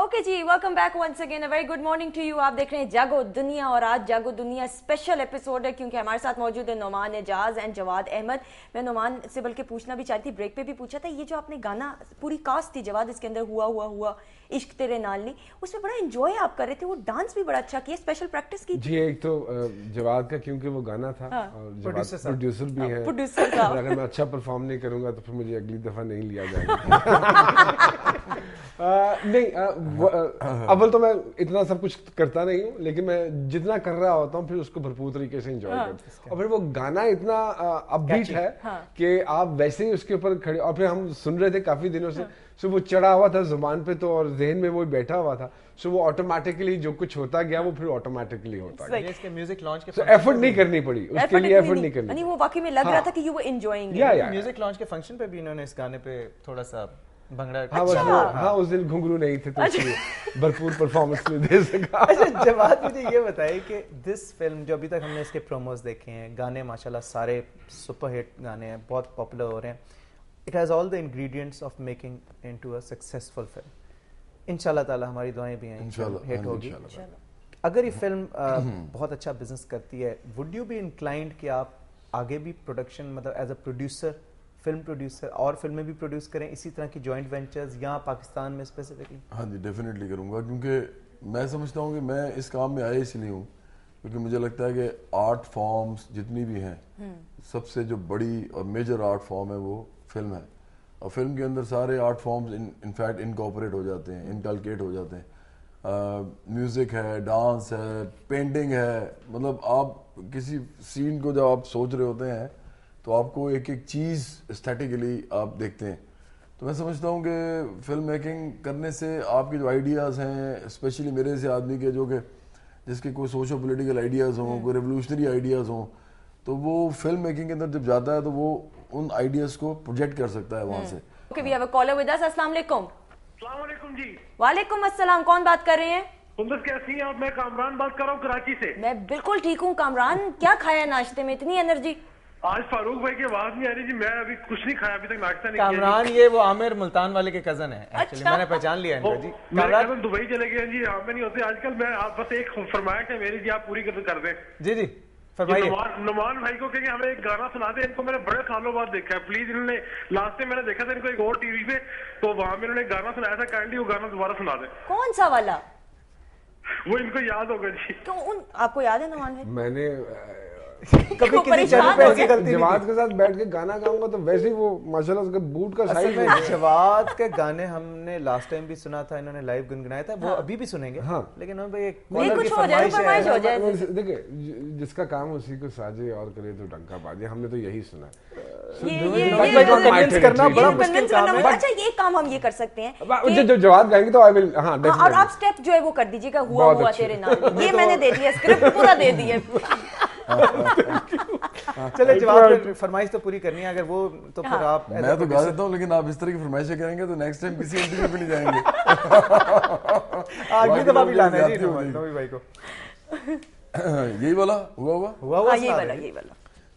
Okay जी, welcome back once again, a very good morning to you. आप देख रहे हैं जागो दुनिया और आज जागो दुनिया स्पेशल एपिसोड है क्योंकि हमारे साथ मौजूद है नोमान एजाज एंड जवाद अहमद। मैं नोमान से बल्कि पूछना भी चाहती थी, ब्रेक पे भी पूछा था, ये जो आपने गाना, पूरी कास्ट थी जवाद इसके अंदर, हुआ हुआ हुआ इश्क तेरे नाल नी, उसमें बड़ा एंजॉय आप कर रहे थे, वो डांस भी बड़ा अच्छा किया, स्पेशल प्रैक्टिस की जी। एक तो जवाद का क्योंकि वो गाना था और जवाद प्रोड्यूसर भी है, प्रोड्यूसर अगर मैं अच्छा परफॉर्म नहीं करूंगा तो फिर मुझे अगली दफा नहीं लिया जाएगा। अव्वल तो मैं इतना सब कुछ करता नहीं हूँ, लेकिन मैं जितना कर रहा होता हूँ फिर उसको भरपूर तरीके से एंजॉय करता हूँ। और फिर वो गाना इतना अपबीट है कि आप वैसे ही उसके ऊपर खड़े, और फिर हम सुन रहे थे काफी दिनों से, सो वो चढ़ा हुआ था जुबान पे तो, और जहन में वो बैठा हुआ था, सो वो ऑटोमेटिकली जो कुछ होता गया वो फिर ऑटोमेटिकली होता गया। इसके म्यूजिक लॉन्च के एफर्ट नहीं करनी पड़ी उसके लिए, एफर्ट नहीं करनी, यानी वो वाकई में लग रहा था कि you were enjoying. Music launch के फंक्शन पे भी इन्होंने इस गाने पे थोड़ा सा भंगड़ा। हाँ, उस दिन घुंघरू नहीं थे तो इसलिए भरपूर परफॉर्मेंस नहीं दे सका। अच्छा जवाब मुझे ये बताइए कि दिस फिल्म जो अभी तक हमने इसके प्रोमोज देखे हैं, गाने माशाल्लाह सारे सुपर हिट गाने हैं, बहुत पॉपुलर हो रहे हैं, it has all the ingredients of making into a successful film. इंशाल्लाह ताला हमारी दुआएं भी हैं, हिट होगी। अगर ये फिल्म बहुत अच्छा बिजनेस करती है, वुड यू बी इंक्लाइंड कि आप आगे भी प्रोडक्शन, मतलब as a producer, film producer और फिल्में भी प्रोड्यूस करें, इसी तरह की जॉइंट वेंचर्स यहाँ पाकिस्तान में स्पेसिफिकली? हाँ जी, डेफिनेटली करूँगा, क्योंकि मैं समझता हूँ कि मैं इस काम में आया इसलिए हूँ क्योंकि मुझे लगता है कि आर्ट फॉर्म्स जितनी भी हैं, सबसे जो बड़ी और मेजर आर्ट फॉर्म है वो फिल्म है। और फिल्म के अंदर सारे आर्ट फॉर्म्स इनफैक्ट इनकॉर्पोरेट हो जाते हैं, इनकलकेट हो जाते हैं। म्यूज़िक है, डांस है, पेंटिंग है, मतलब आप किसी सीन को जब आप सोच रहे होते हैं तो आपको एक एक चीज़ एस्थेटिकली आप देखते हैं। तो मैं समझता हूँ कि फिल्म मेकिंग करने से आपके जो आइडियाज़ हैं, स्पेशली मेरे से आदमी के जो कि जिसके कोई सोशो पॉलिटिकल आइडियाज़ हों, कोई रेवोल्यूशनरी आइडियाज़ हों, तो वो फिल्म मेकिंग के अंदर जब जाता है तो वो उन आइडियाज़ को प्रोजेक्ट कर सकता है वहाँ से। Okay, we have a caller with us. अस्सलाम वालेकुम। अस्सलाम वालेकुम जी। वालेकुम अस्सलाम, कौन बात कर रहे हैं? सुंदर कैसी हैं आप? मैं कामरान बात कर रहा हूँ कराची से। मैं बिल्कुल ठीक हूँ कामरान, क्या खाया नाश्ते में, इतनी एनर्जी? आज फारूक भाई की आवाज नहीं आ रही जी, मैं अभी कुछ नहीं खाया, अभी तक नाश्ता नहीं किया। कामरान ये वो आमिर मुल्तान वाले के कजन है एक्चुअली, मैंने पहचान लिया इनको जी। कामरान दुबई चले गए जी, यहाँ पे नहीं होते आजकल। मैं आप बस एक फरमाइश है मेरी जी, आप पूरी कर दें। जी जी फरमाइए। नुमान भाई को कहेंगे हमें एक गाना सुना दे, इनको मैंने बड़े सालों बाद देखा है, प्लीज। इन्होंने लास्ट टाइम मैंने देखा था इनको एक और टीवी पे, तो वहां में इन्होंने गाना सुनाया था, काइंडली वो गाना दोबारा सुना दे। कौन सा वाला? वो इनको याद होगा जी। तो आपको याद है नुमान भाई? मैंने कभी किसी चैनल पे ऐसी गलती जवाद के साथ बैठ के गाना गाऊंगा तो वैसे ही वो माशाल्लाह उसका बूट का साइज है। जवाद के गाने हमने लास्ट टाइम भी सुना था, इन्होंने लाइव गुनगुनाया था, वो अभी भी सुनेंगे। हाँ। लेकिन भाई एक कुछ हो जाए। देखिए, जिसका काम उसी को साजे और करे तो डंका बाजे, हमने तो यही सुना है। करना बड़ा मुश्किल काम है। अच्छा, ये काम हम ये कर सकते हैं, जब जवाद गाएंगे तो आई विल। हाँ, और आप स्टेप जो है वो कर दीजिएगा, हुआ हुआ तेरे नाल। ये मैंने दे दिया, स्क्रिप्ट पूरा दे दिया। चले जवाब फरमाइश तो पूरी करनी है, अगर वो तो फिर आप। मैं तो गा देता हूँ, लेकिन आप इस तरह की फरमाइशें करेंगे तो नेक्स्ट टाइम किसी इंटरव्यू पे नहीं जाएंगे। आगे दफा भी लाना है जी नवी भाई को। यही वाला हुआ यही वाला।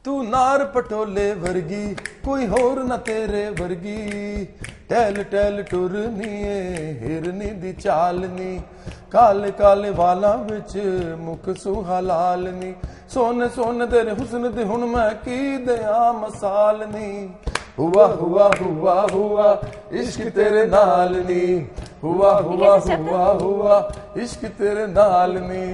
तू नार पटोले वर्गी कोई होर न तेरे वर्गी, टैल टैल टुरनी हिरनी दी चालनी, काले काले वाला विच मुख सुहा लालनी, सोने सोने तेरे हुस्न दे हुन मैं की दया मसालनी, हुआ हुआ हुआ हुआ इश्क तेरे नाल नी, हुआ हुआ हुआ हुआ इश्क तेरे नाल नी,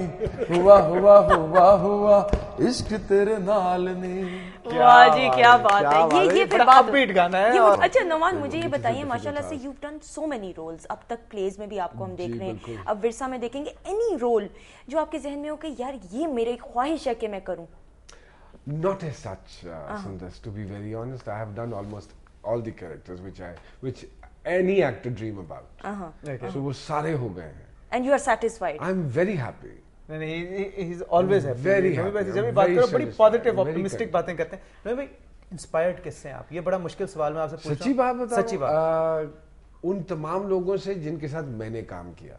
हुआ हुआ हुआ हुआ इश्क तेरे नाल नी। वाह जी, क्या बात है। ये फिर अपबीट गाना है। अच्छा नौमान, मुझे ये बताइए, माशाल्लाह से you done so many roles, अब तक प्लेज में भी आपको हम देख रहे हैं, अब विरसा में देखेंगे, एनी रोल जो आपके जहन में हो कि यार ये मेरी ख्वाहिश है कि मैं करूं? Not as such, Sundas, to be very honest. I have done almost all the characters which any actor dream about. So वो सारे हो गए हैं. And you are satisfied? I'm very happy. He's always happy. Very happy. जब भी बात करो बड़ी पॉजिटिव ऑप्टिमिस्टिक बातें करते हैं। नहीं भाई, इंस्पायर्ड किससे हैं आप? ये बड़ा मुश्किल सवाल मैं आपसे पूछ रहा हूं। सच्ची बात बताऊं? सच्ची बात। उन तमाम लोगों से जिनके साथ मैंने काम किया।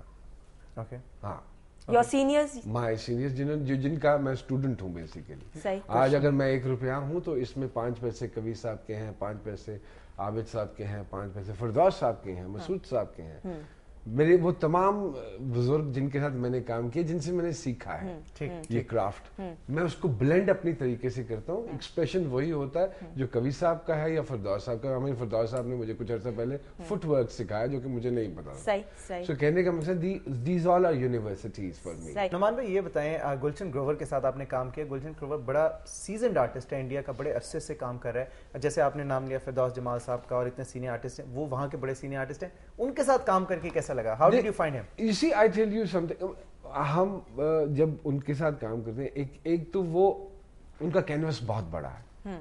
ओके। हाँ, योर सीनियर्स? माय सीनियर्स जिनका मैं स्टूडेंट हूँ बेसिकली। आज अगर मैं 1 रुपया हूँ तो इसमें 5 पैसे कवि साहब के हैं, 5 पैसे आबिद साहब के हैं, 5 पैसे फरदौस साहब के हैं, मसूद साहब के हैं, मेरे वो तमाम बुजुर्ग जिनके साथ मैंने काम किया, जिनसे मैंने सीखा है ये क्राफ्ट, मैं उसको ब्लेंड अपनी तरीके से करता हूँ। एक्सप्रेशन वही होता है जो कवि साहब का है या फरदौस साहब का। हमें फरदौस साहब ने मुझे कुछ अर्सा पहले फुटवर्क सिखाया जो कि मुझे नहीं पता था। सही। So, कहने का मकसद these all are universities for me. Numan भाई ये बताएं, गुलशन ग्रोवर के साथ आपने काम किया। गुलशन ग्रोवर बड़ा सीजनड आर्टिस्ट है, इंडिया का बड़े अरसे से काम कर रहा है। जैसे आपने नाम लिया फिरदौस जमाल साहब का, और इतने सीनियर आर्टिस्ट हैं, वो वहाँ के बड़े सीनियर आर्टिस्ट हैं, उनके साथ काम करके कैसा लगा? How did you find him? You see, I tell you something, हम जब उनके साथ काम करते हैं, एक तो वो उनका कैनवस बहुत बड़ा है,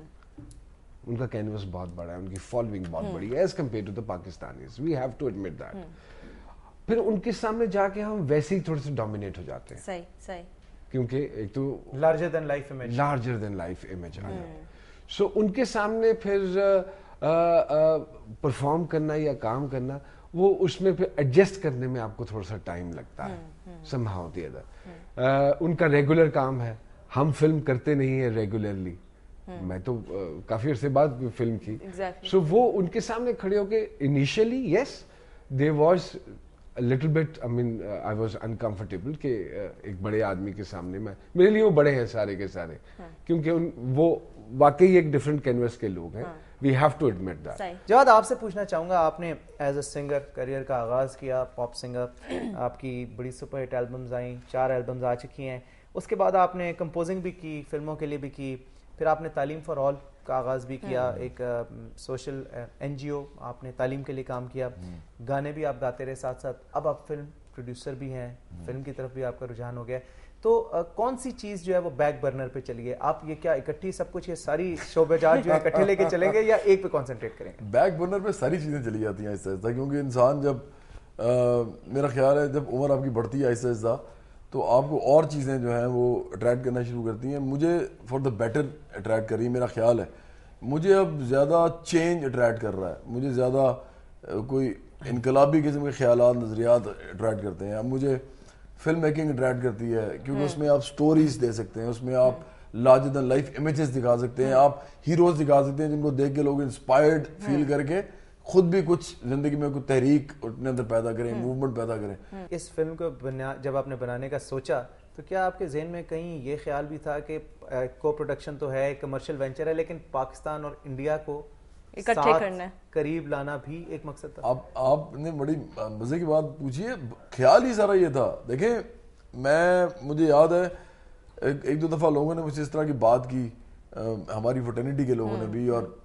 उनका कैनवस बहुत बड़ा है, उनकी फॉलोइंग बहुत बड़ी है as compared to the Pakistanis, we have to admit that. फिर उनके सामने जाके हम वैसे ही थोड़े से डोमिनेट हो जाते हैं। सही। क्योंकि एक तो लार्जर देन लाइफ इमेज आ जाता है। सो उनके सामने फिर परफॉर्म करना या काम करना, वो उसमें फिर एडजस्ट करने में आपको थोड़ा सा टाइम लगता है somehow the other। उनका रेगुलर काम है, हम फिल्म करते नहीं है रेगुलरली। मैं तो काफी अर्से बाद फिल्म की। सो वो उनके सामने खड़े होके initially yes there was a little bit, I mean, I was uncomfortable कि एक बड़े आदमी के सामने मेरे लिए वो बड़े हैं सारे के सारे, क्योंकि वो वाकई एक डिफरेंट कैनवस के लोग हैं। We have to admit that. Jawad, आपसे पूछना चाहूँगा, आपने एज अ सिंगर करियर का आगाज़ किया, पॉप सिंगर, आपकी बड़ी सुपर हिट एल्बम्स आई, 4 एल्बम्स आ चुकी हैं। उसके बाद आपने कंपोजिंग भी की, फिल्मों के लिए भी की, फिर आपने तालीम फॉर ऑल का आगाज़ भी किया, एक सोशल NGO, आपने तालीम के लिए काम किया, गाने भी आप गाते रहे साथ साथ, अब आप फिल्म प्रोड्यूसर भी हैं, फिल्म की तरफ भी आपका रुझान हो गया। तो कौन सी चीज जो है वो बैक बर्नर पे चली है? आप ये क्या इकट्ठी सब कुछ, ये सारी शोबेजात जो है इकट्ठे लेके चलेंगे या एक पे कंसंट्रेट करेंगे? बैक बर्नर पे सारी चीजें चली जाती हैं आहिस्ता आहिस्ता, क्योंकि इंसान जब मेरा ख्याल है जब उम्र आपकी बढ़ती है आहिस्ता आहिस्ता, तो आपको और चीजें जो हैं वो अट्रैक्ट करना शुरू करती हैं। मुझे फॉर द बेटर अट्रैक्ट कर रही है, मेरा ख्याल है। मुझे अब ज्यादा चेंज अट्रैक्ट कर रहा है, मुझे ज्यादा कोई इनकलाबी किस्म के ख्यालात, नजरियात अट्रैक्ट करते हैं। अब मुझे फिल्म मेकिंग अट्रैक्ट करती है, क्योंकि उसमें आप स्टोरीज दे सकते हैं, उसमें आप लार्जर देन लाइफ इमेजेस दिखा सकते हैं, आप हीरोज दिखा सकते हैं जिनको देख के लोग इंस्पायर्ड फील करके खुद भी कुछ जिंदगी में कुछ तहरीक अपने अंदर पैदा करें, मूवमेंट पैदा करें। इस फिल्म को जब आपने बनाने का सोचा, तो क्या आपके जहन में कहीं ये ख्याल भी था कि को प्रोडक्शन तो है, कमर्शियल वेंचर है, लेकिन पाकिस्तान और इंडिया को इकट्ठे करना है, करीब लाना भी एक मकसद था? अब आपने बड़ी मजे की बात पूछी है, ख्याल ही सारा ये था। देखें, मुझे याद है एक दो दफा लोगों ने मुझसे इस तरह की बात की, हमारी फ्रेटर्निटी के लोगों ने भी और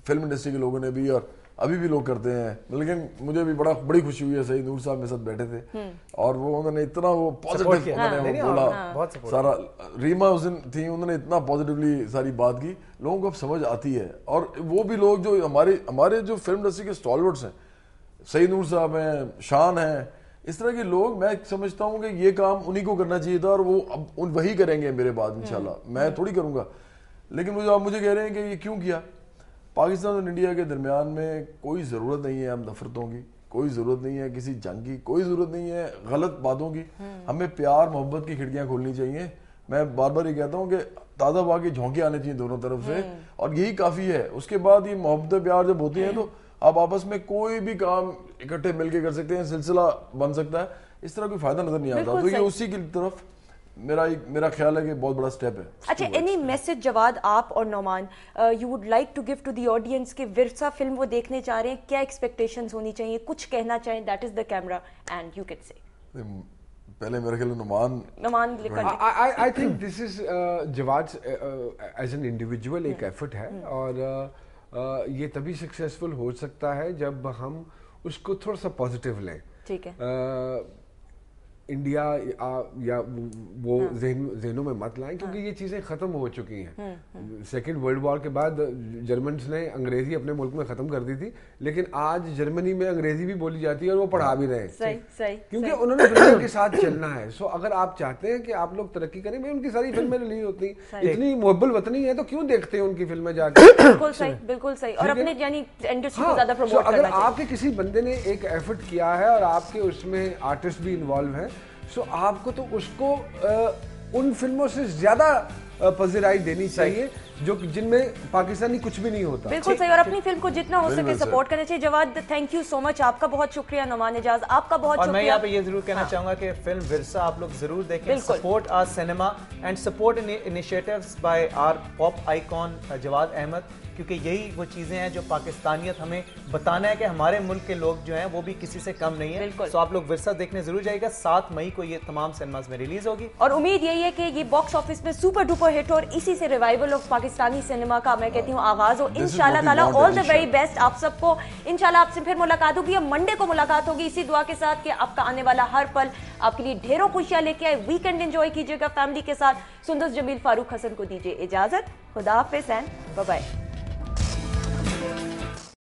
फिल्म इंडस्ट्री के लोगों ने भी, और अभी भी लोग करते हैं। लेकिन मुझे भी बड़ी खुशी हुई है, सईद नूर साहब मेरे साथ बैठे थे और वो उन्होंने इतना वो पॉजिटिव बोला, सारा रीमा उस दिन थी, उन्होंने इतना पॉजिटिवली सारी बात की, लोगों को अब समझ आती है। और वो भी लोग जो हमारे जो फिल्म इंडस्ट्री के स्टॉलवर्ड्स हैं, सईद नूर साहब हैं, शान हैं, इस तरह के लोग, मैं समझता हूँ कि ये काम उन्हीं को करना चाहिए था और वो अब वही करेंगे मेरे बाद इंशाल्लाह, मैं थोड़ी करूंगा। लेकिन आप मुझे कह रहे हैं कि ये क्यों किया? पाकिस्तान और इंडिया के दरमियान में कोई ज़रूरत नहीं है हम नफरतों की, कोई ज़रूरत नहीं है किसी जंग की, कोई ज़रूरत नहीं है गलत बातों की। हमें प्यार मोहब्बत की खिड़कियां खोलनी चाहिए। मैं बार बार ये कहता हूँ कि ताज़ा हवा के झोंके आने चाहिए दोनों तरफ से, और यही काफ़ी है। उसके बाद ये मोहब्बत प्यार जब होती है तो आप आपस में कोई भी काम इकट्ठे मिलके कर सकते हैं, सिलसिला बन सकता है। इस तरह कोई फायदा नजर नहीं आता, तो ये उसी की तरफ मेरा ख्याल है कि बहुत बड़ा स्टेप है। अच्छा, एनी मैसेज जवाद आप और Noman you would like to give to the audience के विरसा फिल्म वो देखने जा रहे हैं, क्या एक्सपेक्टेशंस होनी चाहिए, कुछ कहना चाहें? That is the camera and you can say. पहले मेरे ख्याल Noman I think this is Jawad as an individual एक एफर्ट है, और ये तभी सक्सेसफुल हो सकता है जब हम उसको थोड़ा सा पॉजिटिव लें। ठीक है, इंडिया या वो ज़हनों में मत लाएं, क्योंकि ये चीज़ें ख़त्म हो चुकी हैं। सेकेंड वर्ल्ड वॉर के बाद जर्मन्स ने अंग्रेजी अपने मुल्क में ख़त्म कर दी थी, लेकिन आज जर्मनी में अंग्रेजी भी बोली जाती है और वो पढ़ा भी रहे हैं। सही, क्योंकि उन्होंने दुनिया के साथ चलना है। सो अगर आप चाहते हैं कि आप लोग तरक्की करें, भाई उनकी सारी फिल्में रिलीज होती हैं, इतनी मुहब्बल वतनी है तो क्यों देखते हैं उनकी फिल्में जाकर? बिल्कुल सही। और अपने यानी इंडस्ट्री को ज़्यादा प्रमोट करना चाहिए। अगर आपके किसी बंदे ने एक एफर्ट किया है और आपके उसमें आर्टिस्ट भी इन्वॉल्व हैं, सो आपको तो उसको उन फिल्मों से ज्यादा पजीराई देनी चाहिए जो जिनमें पाकिस्तानी कुछ भी नहीं होता। बिल्कुल सही, और अपनी फिल्म को जितना हो सके सपोर्ट करना चाहिए। Jawad, thank you so much, आपका बहुत शुक्रिया। नोमान एजाज, आपका बहुत शुक्रिया। और मैं यहाँ पे ये जरूर कहना चाहूंगा कि फिल्म विरसा आप लोग जरूर देखें, support our cinema and support initiatives by our pop icon Jawad Ahmad, क्योंकि यही वो चीजें हैं जो पाकिस्तानियत हमें बताना है कि हमारे मुल्क के लोग जो हैं वो भी किसी से कम नहीं है। तो आप लोग विरसा देखने जरूर जाइएगा। 7 मई को ये तमाम सिनेमाज में रिलीज होगी और उम्मीद यही है कि ये बॉक्स ऑफिस में सुपर डुपर हिट और इसी से रिवाइवल ऑफ पाकिस्तानी सिनेमा का मैं कहती हूँ आगाज हो इंशाल्लाह ताला। ऑल द वेरी बेस्ट आप सबको। इंशाल्लाह आपसे फिर मुलाकात होगी, अब मंडे को मुलाकात होगी इसी दुआ के साथ कि आपका आने वाला हर पल आपके लिए ढेरों खुशियां लेके आए। वीकेंड एंजॉय कीजिएगा फैमिली के साथ। सुंदर जमील फारूक हसन को दीजिए इजाजत। खुदा हाफिज एंड बाय बाय।